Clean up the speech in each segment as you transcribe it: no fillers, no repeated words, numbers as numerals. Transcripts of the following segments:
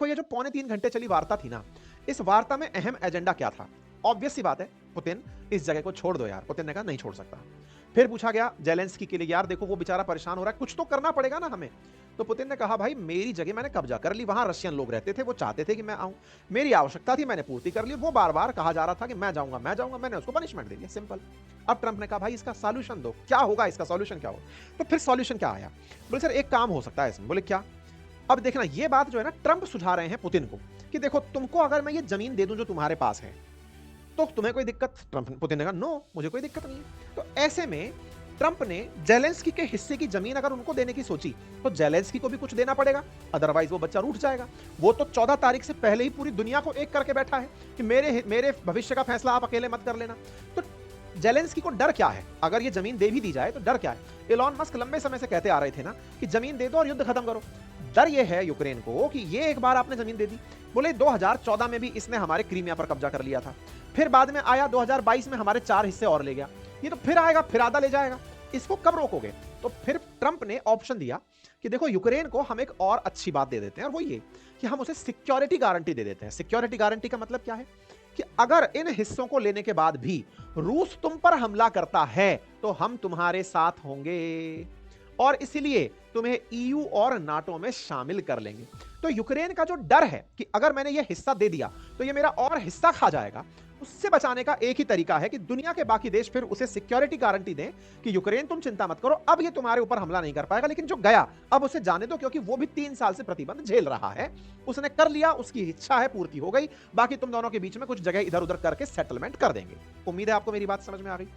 देखो ये जो पौने 3 घंटे चली वार्ता थी ना, इस वार्ता में अहम एजेंडा क्या था? ऑब्वियस सी बात है, पुतिन इस जगह को छोड़ दो यार। पुतिन ने कहा नहीं छोड़ सकता। फिर पूछा गया जेलेंस्की के लिए, यार देखो वो बेचारा परेशान हो रहा है, कुछ तो करना पड़ेगा ना हमें। तो पुतिन ने कहा भाई मेरी जगह मैंने कब्जा कर ली, वहां रशियन लोग रहते थे, वो चाहते थे कि मैं आऊं, मेरी आवश्यकता थी, मैंने पूर्ति कर ली। वो बार बार कहा जा रहा था कि मैं जाऊंगा मैं जाऊंगा, मैंने उसको पनिशमेंट दे दिया, सिंपल। अब ट्रंप ने कहा भाई इसका सॉल्यूशन दो, क्या होगा इसका सॉल्यूशन क्या होगा? तो फिर सॉल्यूशन क्या आया? बोले सर एक काम हो सकता है इसमें। बोले क्या? अब देखना ये बात जो है ना ट्रंप सुझा रहे हैं पुतिन को कि देखो तुमको अगर मैं ये जमीन दे दूं जो तुम्हारे पास है तो तुम्हें कोई दिक्कत? ट्रंप पुतिन ने कहा नो मुझे कोई दिक्कत नहीं है। तो ऐसे में ट्रंप ने जेलेंस्की के हिस्से की जमीन अगर उनको देने की सोची तो जेलेंस्की को भी कुछ देना पड़ेगा, अदरवाइज वो बच्चा रूठ जाएगा। वो तो 14 तारीख से पहले ही पूरी दुनिया को एक करके बैठा है कि मेरे भविष्य का फैसला आप अकेले मत कर लेना। तो जेलेंस्की को डर क्या है? अगर ये जमीन दे भी दी जाए तो डर क्या है? एलॉन मस्क लंबे समय से कहते आ रहे थे ना कि जमीन दे दो और युद्ध खत्म करो। डर ये है यूक्रेन को कि ये एक बार आपने जमीन दे दी, बोले 2014 में भी इसने हमारे क्रीमिया पर कब्जा कर लिया था, फिर बाद में आया 2022 में हमारे 4 हिस्से और ले गया, ये तो फिर आएगा फिर आधा ले जाएगा, इसको कब रोकोगे? तो फिर ट्रंप ने ऑप्शन दिया कि देखो यूक्रेन को हम एक और अच्छी बात दे देते हैं, और वो ये कि हम उसे सिक्योरिटी गारंटी दे देते हैं। सिक्योरिटी गारंटी का मतलब क्या है? कि अगर इन हिस्सों को लेने के बाद भी रूस तुम पर हमला करता है तो हम तुम्हारे साथ होंगे और इसलिए तुम्हें ईयू और नाटो में शामिल कर लेंगे। तो यूक्रेन का जो डर है कि अगर मैंने ये हिस्सा दे दिया तो ये मेरा और हिस्सा खा जाएगा, उससे बचाने का एक ही तरीका है कि दुनिया के बाकी देश फिर उसे सिक्योरिटी गारंटी दें कि यूक्रेन तुम चिंता मत करो, अब ये तुम्हारे ऊपर हमला नहीं कर पाएगा, लेकिन जो गया अब उसे जाने दो, क्योंकि वो भी 3 साल से प्रतिबंध झेल रहा है, उसने कर लिया, उसकी इच्छा है पूर्ति हो गई, बाकी तुम दोनों के बीच में कुछ जगह इधर उधर करके सेटलमेंट कर देंगे। उम्मीद है आपको मेरी बात समझ में आ गई।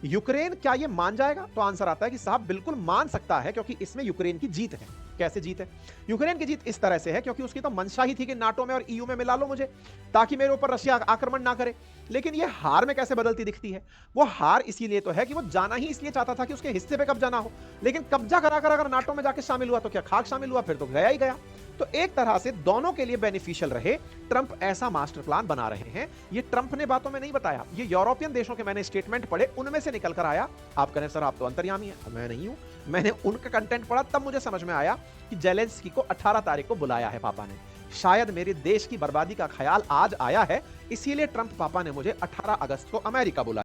यूक्रेन क्या ये मान जाएगा? तो आंसर आता है कि साहब बिल्कुल मान सकता है, क्योंकि इसमें यूक्रेन की जीत है। कैसे जीत है? यूक्रेन की जीत इस तरह से है क्योंकि उसकी तो मंशा ही थी कि नाटो में और ईयू में मिला लो मुझे, ताकि मेरे ऊपर रशिया आक्रमण ना करे। लेकिन ये हार में कैसे बदलती दिखती है? वो हार इसीलिए तो है कि वो जाना ही इसलिए चाहता था कि उसके हिस्से पे कब्जा ना हो, लेकिन कब्जा कराकर अगर नाटो में जाके शामिल हुआ तो क्या खाक शामिल हुआ? फिर तो गया ही गया। तो एक तरह से दोनों के लिए बेनिफिशियल रहे, ट्रंप ऐसा मास्टर प्लान बना रहे हैं। ये ट्रंप ने बातों में नहीं बताया, ये यूरोपियन देशों के मैंने स्टेटमेंट पढ़े, उनमें से निकल कर आया। आप कहें सर आप तो अंतर्यामी हैं, मैं नहीं हूं, मैंने उनका कंटेंट पढ़ा तब मुझे समझ में आया कि जेलेंस्की को 18 तारीख को बुलाया है पापा ने। शायद मेरे देश की बर्बादी का ख्याल आज आया है, इसीलिए ट्रंप पापा ने मुझे 18 अगस्त को अमेरिका बुलाया।